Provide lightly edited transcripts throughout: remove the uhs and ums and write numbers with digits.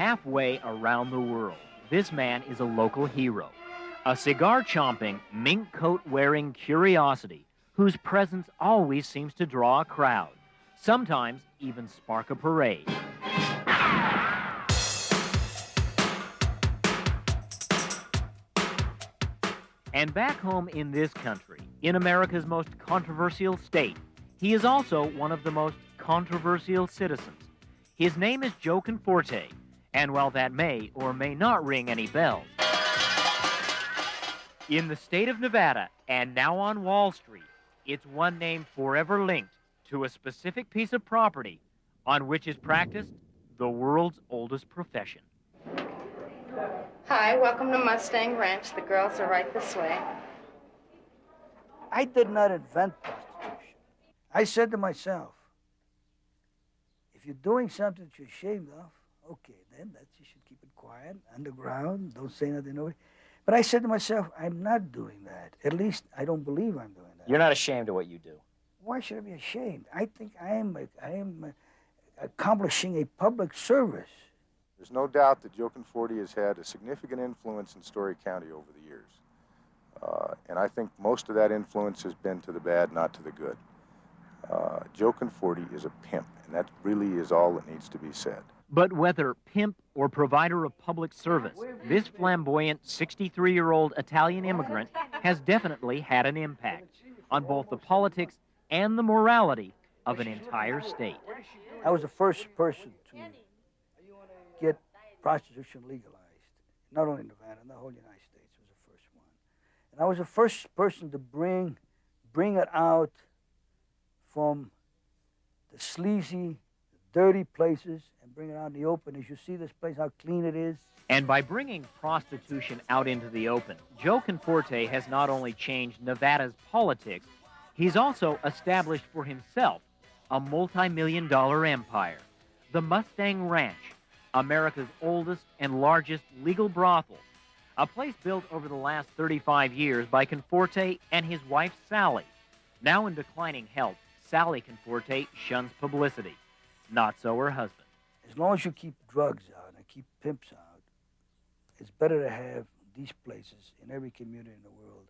halfway around the world, this man is a local hero. A cigar-chomping, mink coat-wearing curiosity whose presence always seems to draw a crowd, sometimes even spark a parade. And back home in this country, in America's most controversial state, he is also one of the most controversial citizens. His name is Joe Conforte, and while that may or may not ring any bells, in the state of Nevada and now on Wall Street, it's one name forever linked to a specific piece of property on which is practiced the world's oldest profession. Hi, welcome to Mustang Ranch. The girls are right this way. I did not invent prostitution. I said to myself, if you're doing something that you're ashamed of, okay, then you should keep it quiet, underground, don't say nothing to nobody. But I said to myself, I'm not doing that. At least I don't believe I'm doing that. You're not ashamed of what you do. Why should I be ashamed? I think I am accomplishing a public service. There's no doubt that Joe Conforte has had a significant influence in Story County over the years. And I think most of that influence has been to the bad, not to the good. Joe Conforte is a pimp, and that really is all that needs to be said. But whether pimp or provider of public service, this flamboyant 63-year-old Italian immigrant has definitely had an impact on both the politics and the morality of an entire state. I was the first person to get prostitution legalized. Not only in Nevada, in the whole United States was the first one. And I was the first person to bring it out from the sleazy, dirty places and bring it out in the open. As you see this place, how clean it is. And by bringing prostitution out into the open, Joe Conforte has not only changed Nevada's politics, he's also established for himself a multi-million-dollar empire. The Mustang Ranch, America's oldest and largest legal brothel, a place built over the last 35 years by Conforte and his wife, Sally. Now in declining health, Sally Conforte shuns publicity. Not so her husband. As long as you keep drugs out and keep pimps out, it's better to have these places in every community in the world.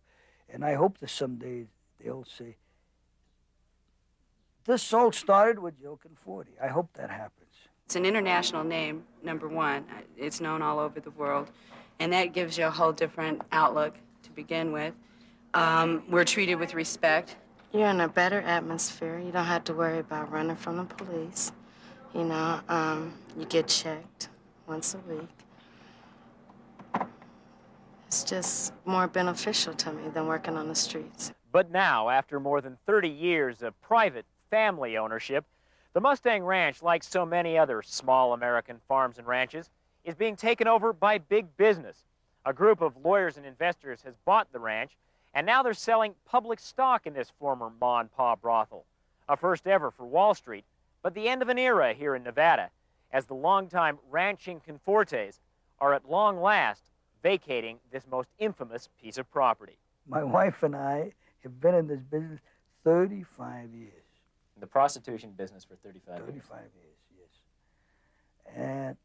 And I hope that someday they'll say, this all started with Joe Conforte. I hope that happens. It's an international name, number one. It's known all over the world. And that gives you a whole different outlook to begin with. We're treated with respect. You're in a better atmosphere. You don't have to worry about running from the police. You know, you get checked once a week. It's just more beneficial to me than working on the streets. But now, after more than 30 years of private family ownership, the Mustang Ranch, like so many other small American farms and ranches, is being taken over by big business. A group of lawyers and investors has bought the ranch, and now they're selling public stock in this former Ma and Pa brothel. A first ever for Wall Street, but the end of an era here in Nevada, as the longtime ranching Confortes are at long last vacating this most infamous piece of property. My wife and I have been in this business 35 years. The prostitution business for 35 years. 35 years, yes. And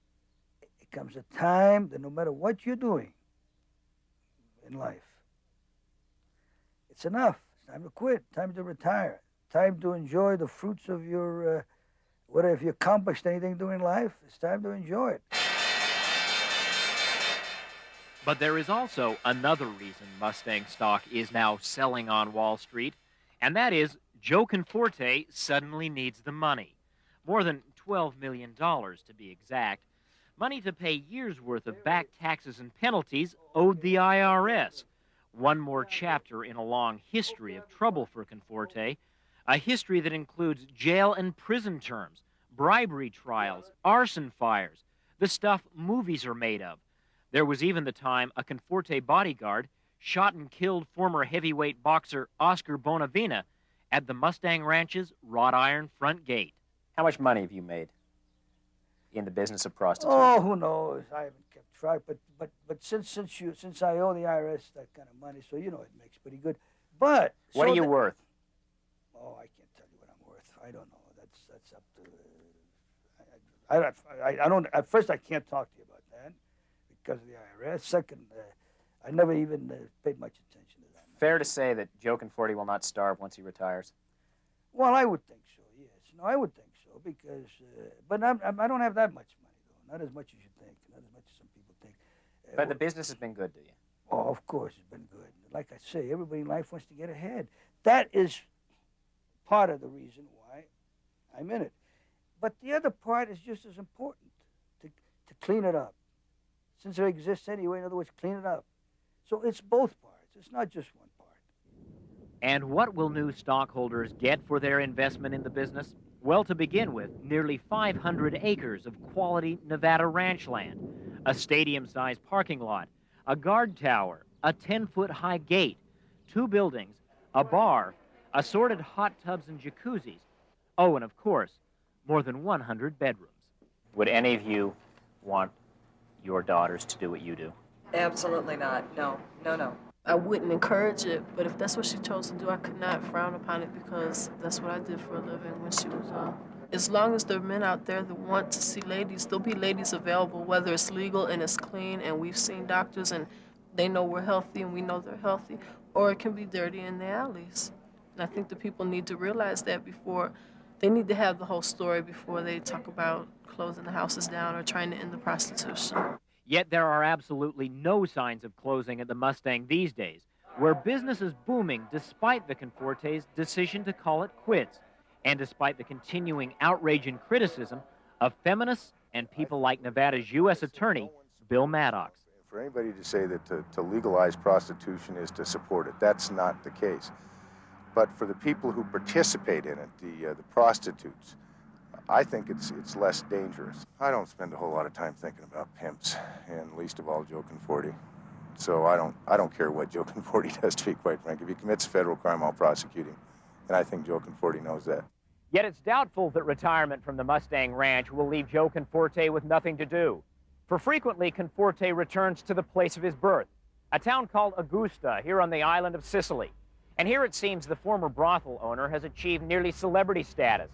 it comes a time that no matter what you're doing in life, it's enough. It's time to quit, time to retire, time to enjoy the fruits of your, whatever, if you accomplished anything doing in life, it's time to enjoy it. But there is also another reason Mustang stock is now selling on Wall Street, and that is Joe Conforte suddenly needs the money. More than $12 million, to be exact. Money to pay years' worth of back taxes and penalties owed the IRS. One more chapter in a long history of trouble for Conforte, a history that includes jail and prison terms, bribery trials, arson fires, the stuff movies are made of. There was even the time a Conforte bodyguard shot and killed former heavyweight boxer Oscar Bonavena at the Mustang Ranch's wrought iron front gate. How much money have you made in the business of prostitution? Oh, who knows? I haven't kept track, but since I owe the IRS that kind of money, so you know it makes pretty good. But what are you worth? Oh, I can't tell you what I'm worth. I don't know. That's up to. I don't. At first, I can't talk to you about that because of the IRS. Second, I never even paid much attention to that. Fair to say that Joe Conforte will not starve once he retires. Well, I would think so. Yes, no, I would think so because, but I don't have that much money though. Not as much as you think. Not as much as some people think. But the business has been good to you. Oh, of course, it's been good. Like I say, everybody in life wants to get ahead. That is part of the reason why I'm in it. But the other part is just as important, to clean it up. Since it exists anyway, in other words, clean it up. So it's both parts. It's not just one part. And what will new stockholders get for their investment in the business? Well, to begin with, nearly 500 acres of quality Nevada ranch land, a stadium-sized parking lot, a guard tower, a 10-foot-high gate, 2 buildings, a bar, assorted hot tubs and jacuzzis. Oh, and of course, more than 100 bedrooms. Would any of you want your daughters to do what you do? Absolutely not. No, no, no. I wouldn't encourage it, but if that's what she chose to do, I could not frown upon it because that's what I did for a living when she was young. As long as there are men out there that want to see ladies, there'll be ladies available, whether it's legal and it's clean and we've seen doctors and they know we're healthy and we know they're healthy, or it can be dirty in the alleys. And I think the people need to realize that before, they need to have the whole story before they talk about closing the houses down or trying to end the prostitution. Yet there are absolutely no signs of closing at the Mustang these days, where business is booming despite the Conforte's decision to call it quits, and despite the continuing outrage and criticism of feminists and people like Nevada's U.S. Attorney, Bill Maddox. For anybody to say that to legalize prostitution is to support it, that's not the case. But for the people who participate in it, the prostitutes, I think it's less dangerous. I don't spend a whole lot of time thinking about pimps, and least of all Joe Conforte. So I don't care what Joe Conforte does, to be quite frank. If he commits a federal crime, I'll prosecute him. And I think Joe Conforte knows that. Yet it's doubtful that retirement from the Mustang Ranch will leave Joe Conforte with nothing to do. For frequently, Conforte returns to the place of his birth, a town called Augusta, here on the island of Sicily. And here it seems the former brothel owner has achieved nearly celebrity status,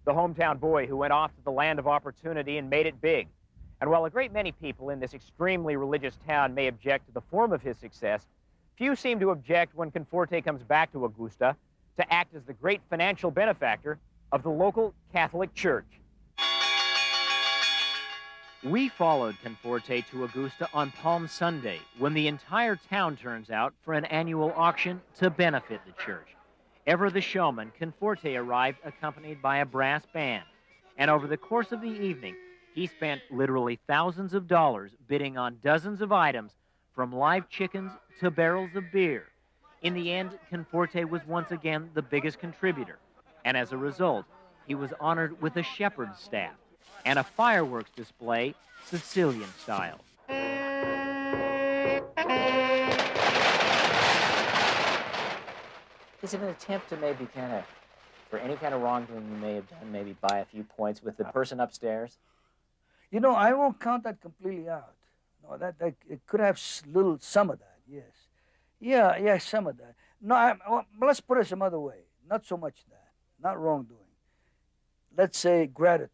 the hometown boy who went off to the land of opportunity and made it big. And while a great many people in this extremely religious town may object to the form of his success, few seem to object when Conforte comes back to Augusta to act as the great financial benefactor of the local Catholic Church. We followed Conforte to Augusta on Palm Sunday, when the entire town turns out for an annual auction to benefit the church. Ever the showman, Conforte arrived accompanied by a brass band, and over the course of the evening, he spent literally thousands of dollars bidding on dozens of items, from live chickens to barrels of beer. In the end, Conforte was once again the biggest contributor, and as a result, he was honored with a shepherd's staff and a fireworks display, Sicilian style. Is it an attempt to maybe for any kind of wrongdoing you may have done, maybe buy a few points with the person upstairs? You know, I won't count that completely out. No, that it could have some of that, yes. Yeah, some of that. No, well, let's put it some other way. Not so much that, not wrongdoing. Let's say gratitude.